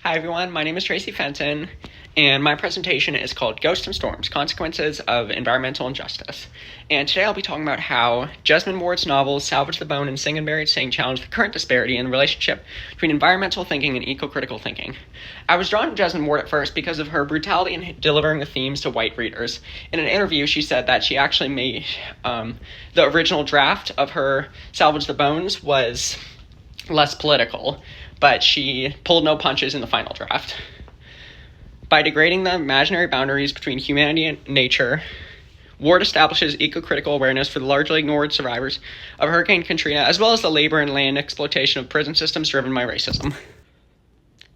Hi everyone, my name is Tracy Fenton, and my presentation is called Ghosts and Storms, Consequences of Environmental Injustice. And today I'll be talking about how Jesmyn Ward's novels Salvage the Bone and Sing and Buried Sing challenge the current disparity in the relationship between environmental thinking and eco-critical thinking. I was drawn to Jesmyn Ward at first because of her brutality in delivering the themes to white readers. In an interview, she said that she actually made the original draft of her Salvage the Bones was less political, but she pulled no punches in the final draft. By degrading the imaginary boundaries between humanity and nature, Ward establishes eco-critical awareness for the largely ignored survivors of Hurricane Katrina, as well as the labor and land exploitation of prison systems driven by racism.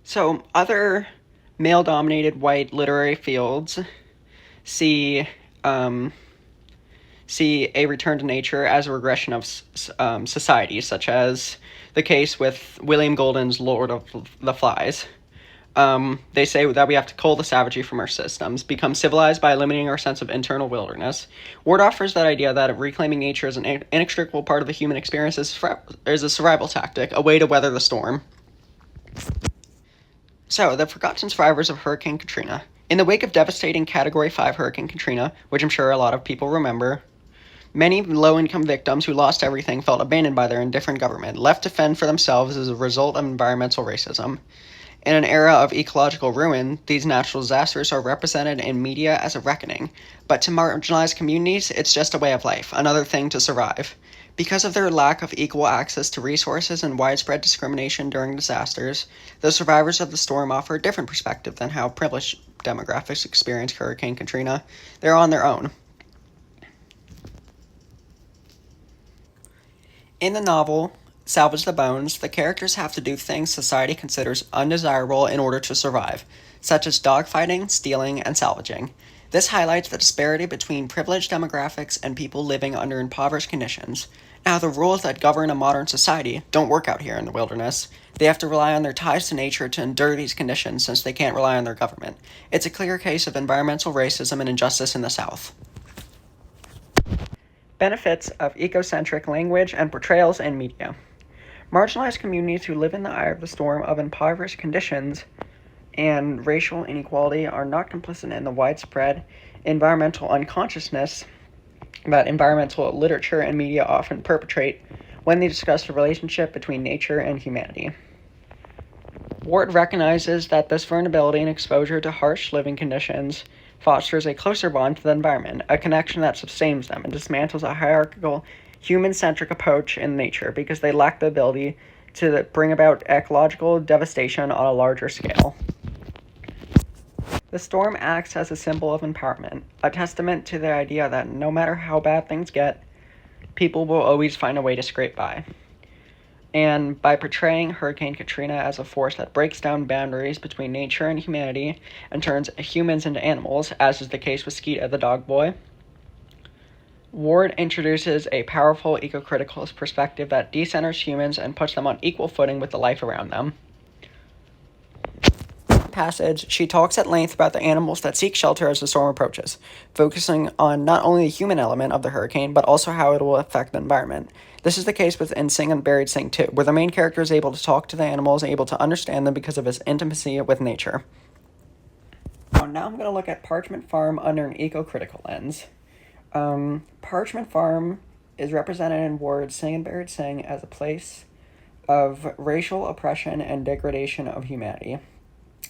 So, other male-dominated white literary fields see a return to nature as a regression of society, such as the case with William Golden's Lord of the Flies. They say that we have to cull the savagery from our systems, become civilized by eliminating our sense of internal wilderness. Ward offers that idea that reclaiming nature as an inextricable part of the human experience is a survival tactic, a way to weather the storm. So, the forgotten survivors of Hurricane Katrina. In the wake of devastating Category 5 Hurricane Katrina, which I'm sure a lot of people remember, many low-income victims who lost everything felt abandoned by their indifferent government, left to fend for themselves as a result of environmental racism. In an era of ecological ruin, these natural disasters are represented in media as a reckoning, but to marginalized communities, it's just a way of life, another thing to survive. Because of their lack of equal access to resources and widespread discrimination during disasters, the survivors of the storm offer a different perspective than how privileged demographics experienced Hurricane Katrina. They're on their own. In the novel Salvage the Bones, the characters have to do things society considers undesirable in order to survive, such as dogfighting, stealing, and salvaging. This highlights the disparity between privileged demographics and people living under impoverished conditions. Now, the rules that govern a modern society don't work out here in the wilderness. They have to rely on their ties to nature to endure these conditions since they can't rely on their government. It's a clear case of environmental racism and injustice in the South. Benefits of ecocentric language and portrayals in media. Marginalized communities who live in the eye of the storm of impoverished conditions and racial inequality are not complicit in the widespread environmental unconsciousness that environmental literature and media often perpetrate when they discuss the relationship between nature and humanity. Ward recognizes that this vulnerability and exposure to harsh living conditions fosters a closer bond to the environment, a connection that sustains them and dismantles a hierarchical, human-centric approach in nature because they lack the ability to bring about ecological devastation on a larger scale. The storm acts as a symbol of empowerment, a testament to the idea that no matter how bad things get, people will always find a way to scrape by. And by portraying Hurricane Katrina as a force that breaks down boundaries between nature and humanity and turns humans into animals, as is the case with Skeeta the dog boy, Ward introduces a powerful eco-critical perspective that decenters humans and puts them on equal footing with the life around them. Passage, she talks at length about the animals that seek shelter as the storm approaches, focusing on not only the human element of the hurricane, but also how it will affect the environment. This is the case with In Sing and Buried Sing too, where the main character is able to talk to the animals, able to understand them because of his intimacy with nature. Now I'm going to look at Parchment Farm under an eco-critical lens. Parchment Farm is represented in Ward's Sing and Buried Sing as a place of racial oppression and degradation of humanity.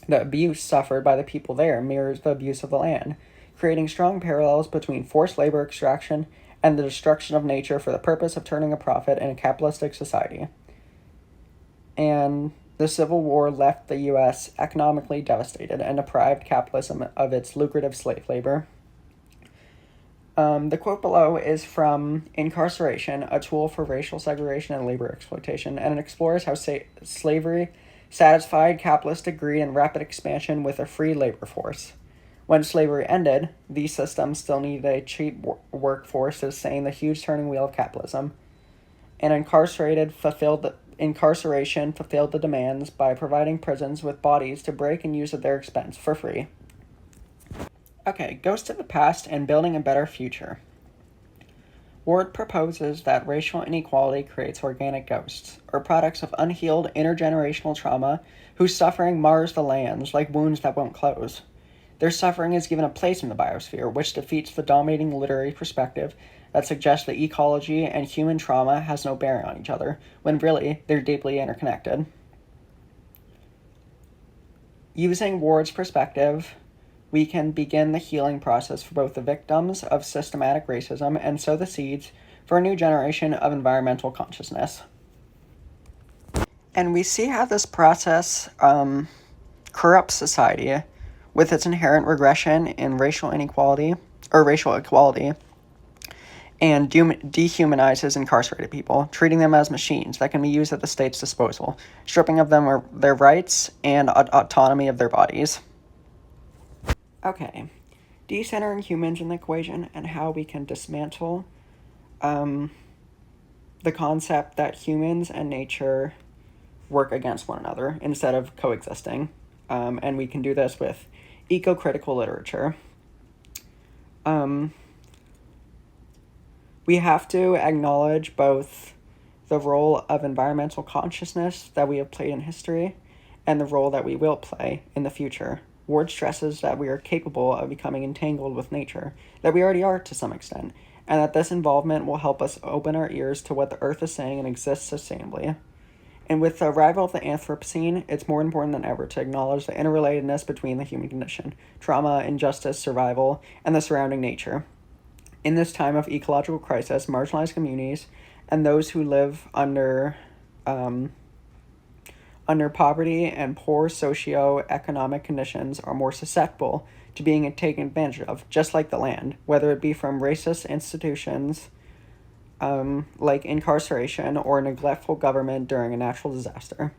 The abuse suffered by the people there mirrors the abuse of the land, creating strong parallels between forced labor extraction and the destruction of nature for the purpose of turning a profit in a capitalistic society. And the Civil War left the U.S. economically devastated and deprived capitalism of its lucrative slave labor. The quote below is from Incarceration, a Tool for Racial Segregation and Labor Exploitation, and it explores how slavery satisfied capitalistic greed and rapid expansion with a free labor force. When slavery ended, these systems still needed a cheap workforce to sustain the huge turning wheel of capitalism, and incarceration fulfilled the demands by providing prisons with bodies to break and use at their expense for free. Okay, Ghosts of the Past and Building a Better Future. Ward proposes that racial inequality creates organic ghosts, or products of unhealed intergenerational trauma whose suffering mars the lands like wounds that won't close. Their suffering is given a place in the biosphere, which defeats the dominating literary perspective that suggests that ecology and human trauma has no bearing on each other, when really they're deeply interconnected. Using Ward's perspective, we can begin the healing process for both the victims of systematic racism and sow the seeds for a new generation of environmental consciousness. And we see how this process corrupts society with its inherent regression in racial inequality, or racial equality, and dehumanizes incarcerated people, treating them as machines that can be used at the state's disposal, stripping of them their rights and autonomy of their bodies. Okay, decentering humans in the equation and how we can dismantle the concept that humans and nature work against one another instead of coexisting. And we can do this with eco-critical literature. We have to acknowledge both the role of environmental consciousness that we have played in history and the role that we will play in the future. Ward stresses that we are capable of becoming entangled with nature, that we already are to some extent, and that this involvement will help us open our ears to what the Earth is saying and exist sustainably. And with the arrival of the Anthropocene, it's more important than ever to acknowledge the interrelatedness between the human condition, trauma, injustice, survival, and the surrounding nature. In this time of ecological crisis, marginalized communities and those who live under poverty and poor socio-economic conditions are more susceptible to being taken advantage of, just like the land, whether it be from racist institutions like incarceration or a neglectful government during a natural disaster.